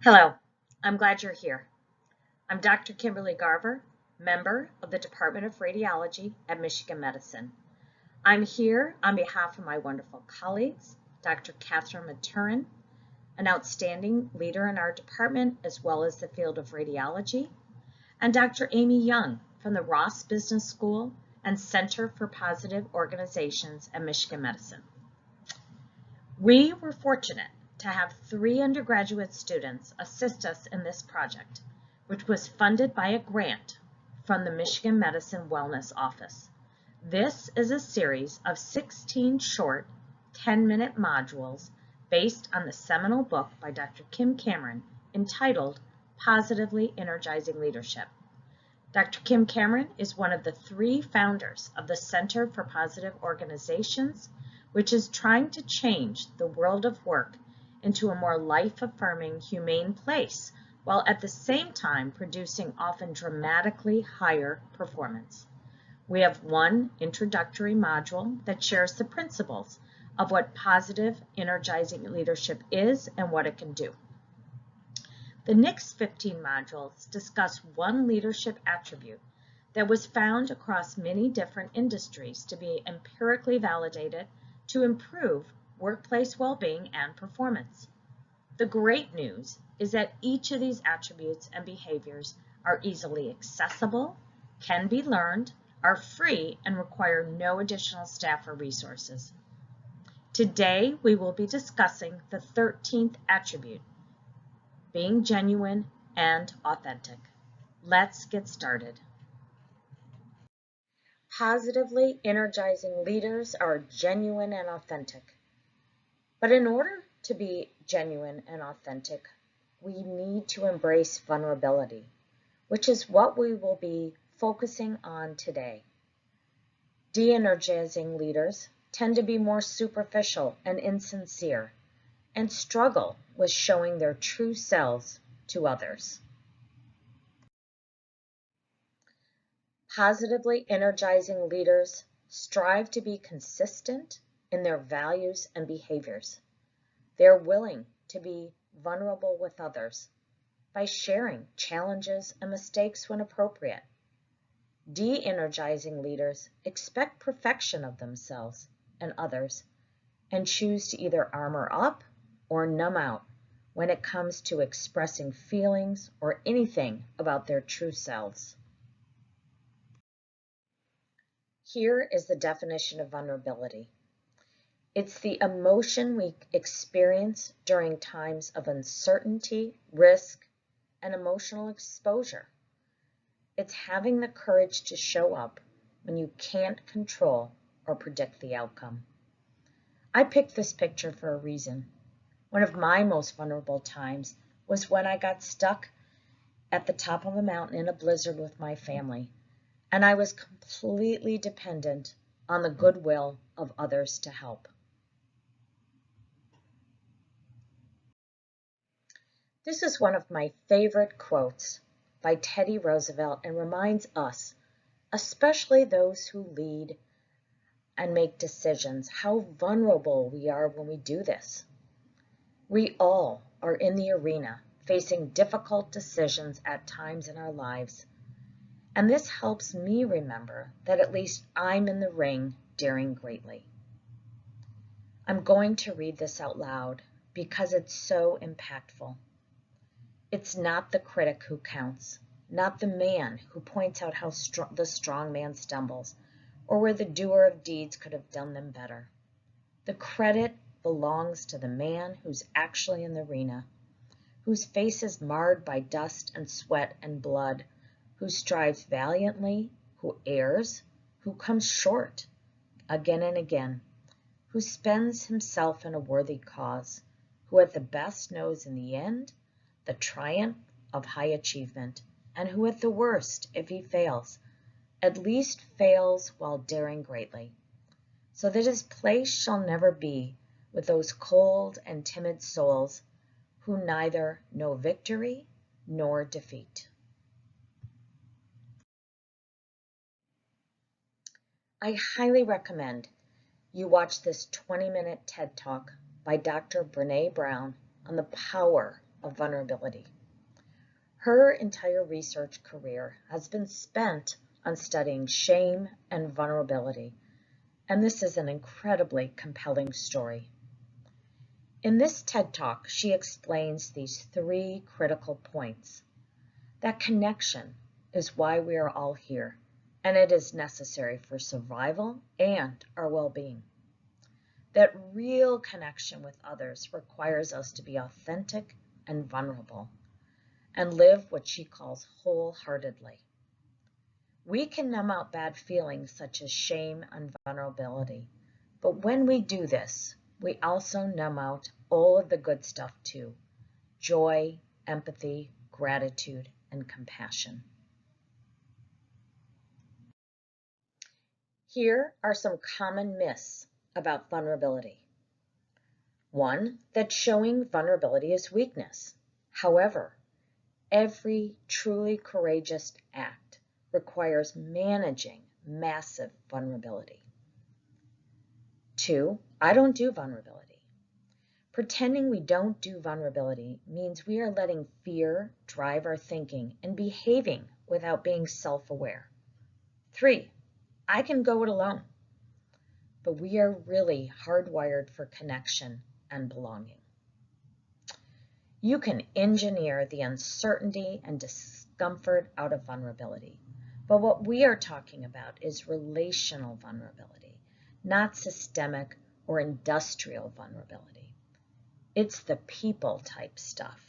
Hello, I'm glad you're here. I'm Dr. Kimberly Garver, member of the Department of Radiology at Michigan Medicine. I'm here on behalf of my wonderful colleagues, Dr. Catherine Maturin, an outstanding leader in our department as well as the field of radiology, and Dr. Amy Young from the Ross Business School and Center for Positive Organizations at Michigan Medicine. We were fortunate to have 3 undergraduate students assist us in this project, which was funded by a grant from the Michigan Medicine Wellness Office. This is a series of 16 short 10-minute modules based on the seminal book by Dr. Kim Cameron entitled Positively Energizing Leadership. Dr. Kim Cameron is one of the 3 founders of the Center for Positive Organizations, which is trying to change the world of work into a more life-affirming, humane place, while at the same time producing often dramatically higher performance. We have one introductory module that shares the principles of what positive, energizing leadership is and what it can do. The next 15 modules discuss one leadership attribute that was found across many different industries to be empirically validated to improve workplace well-being and performance. The great news is that each of these attributes and behaviors are easily accessible, can be learned, are free, and require no additional staff or resources. Today, we will be discussing the 13th attribute, being genuine and authentic. Let's get started. Positively energizing leaders are genuine and authentic. But in order to be genuine and authentic, we need to embrace vulnerability, which is what we will be focusing on today. De-energizing leaders tend to be more superficial and insincere and struggle with showing their true selves to others. Positively energizing leaders strive to be consistent in their values and behaviors. They are willing to be vulnerable with others by sharing challenges and mistakes when appropriate. De-energizing leaders expect perfection of themselves and others and choose to either armor up or numb out when it comes to expressing feelings or anything about their true selves. Here is the definition of vulnerability. It's the emotion we experience during times of uncertainty, risk, and emotional exposure. It's having the courage to show up when you can't control or predict the outcome. I picked this picture for a reason. One of my most vulnerable times was when I got stuck at the top of a mountain in a blizzard with my family, and I was completely dependent on the goodwill of others to help. This is one of my favorite quotes by Teddy Roosevelt and reminds us, especially those who lead and make decisions, how vulnerable we are when we do this. We all are in the arena facing difficult decisions at times in our lives, and this helps me remember that at least I'm in the ring daring greatly. I'm going to read this out loud because it's so impactful. It's not the critic who counts, not the man who points out how the strong man stumbles, or where the doer of deeds could have done them better. The credit belongs to the man who's actually in the arena, whose face is marred by dust and sweat and blood, who strives valiantly, who errs, who comes short again and again, who spends himself in a worthy cause, who at the best knows in the end the triumph of high achievement, and who at the worst, if he fails, at least fails while daring greatly, so that his place shall never be with those cold and timid souls who neither know victory nor defeat. I highly recommend you watch this 20-minute TED Talk by Dr. Brené Brown on the power of vulnerability. Her entire research career has been spent on studying shame and vulnerability, and this is an incredibly compelling story. In this TED Talk, she explains these 3 critical points. That connection is why we are all here, and it is necessary for survival and our well-being. That real connection with others requires us to be authentic and vulnerable, and live what she calls wholeheartedly. We can numb out bad feelings such as shame and vulnerability, but when we do this, we also numb out all of the good stuff too: joy, empathy, gratitude, and compassion. Here are some common myths about vulnerability. 1, that showing vulnerability is weakness. However, every truly courageous act requires managing massive vulnerability. 2, I don't do vulnerability. Pretending we don't do vulnerability means we are letting fear drive our thinking and behaving without being self-aware. 3, I can go it alone. But we are really hardwired for connection and belonging. You can engineer the uncertainty and discomfort out of vulnerability, but what we are talking about is relational vulnerability, not systemic or industrial vulnerability. It's the people type stuff.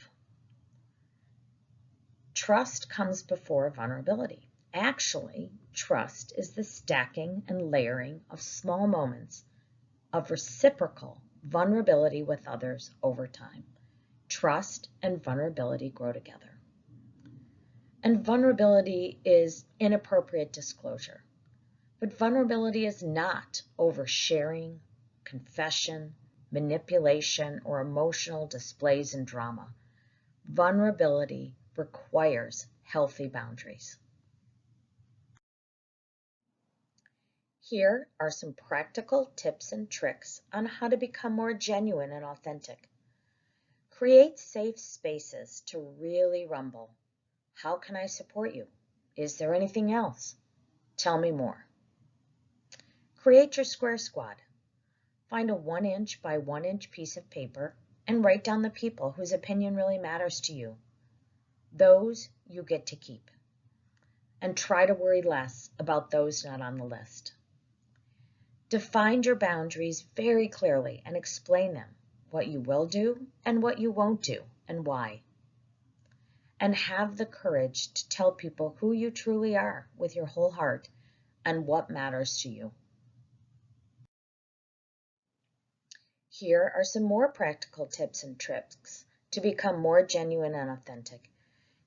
Trust comes before vulnerability. Actually, trust is the stacking and layering of small moments of reciprocal vulnerability with others over time. Trust and vulnerability grow together. And vulnerability is inappropriate disclosure. But vulnerability is not oversharing, confession, manipulation, or emotional displays and drama. Vulnerability requires healthy boundaries. Here are some practical tips and tricks on how to become more genuine and authentic. Create safe spaces to really rumble. How can I support you? Is there anything else? Tell me more. Create your square squad. Find a 1-inch by 1-inch piece of paper and write down the people whose opinion really matters to you. Those you get to keep. And try to worry less about those not on the list. Define your boundaries very clearly and explain them, what you will do and what you won't do and why. And have the courage to tell people who you truly are with your whole heart and what matters to you. Here are some more practical tips and tricks to become more genuine and authentic.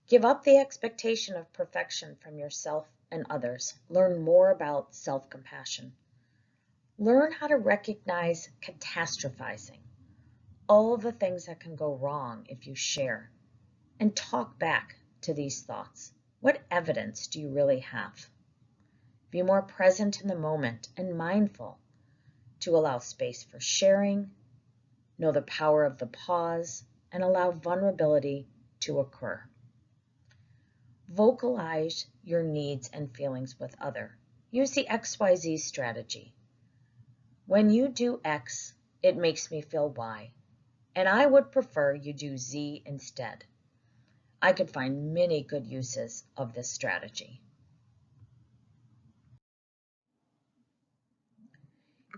Give up the expectation of perfection from yourself and others. Learn more about self-compassion. Learn how to recognize catastrophizing, all the things that can go wrong if you share, and talk back to these thoughts. What evidence do you really have? Be more present in the moment and mindful to allow space for sharing, know the power of the pause, and allow vulnerability to occur. Vocalize your needs and feelings with others. Use the XYZ strategy. When you do X, it makes me feel Y, and I would prefer you do Z instead. I could find many good uses of this strategy.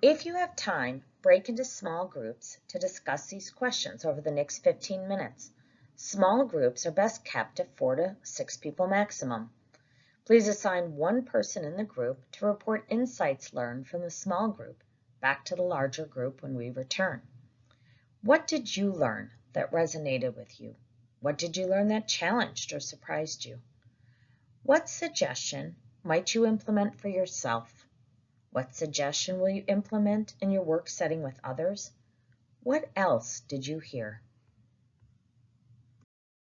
If you have time, break into small groups to discuss these questions over the next 15 minutes. Small groups are best kept at 4 to 6 people maximum. Please assign one person in the group to report insights learned from the small group back to the larger group when we return. What did you learn that resonated with you? What did you learn that challenged or surprised you? What suggestion might you implement for yourself? What suggestion will you implement in your work setting with others? What else did you hear?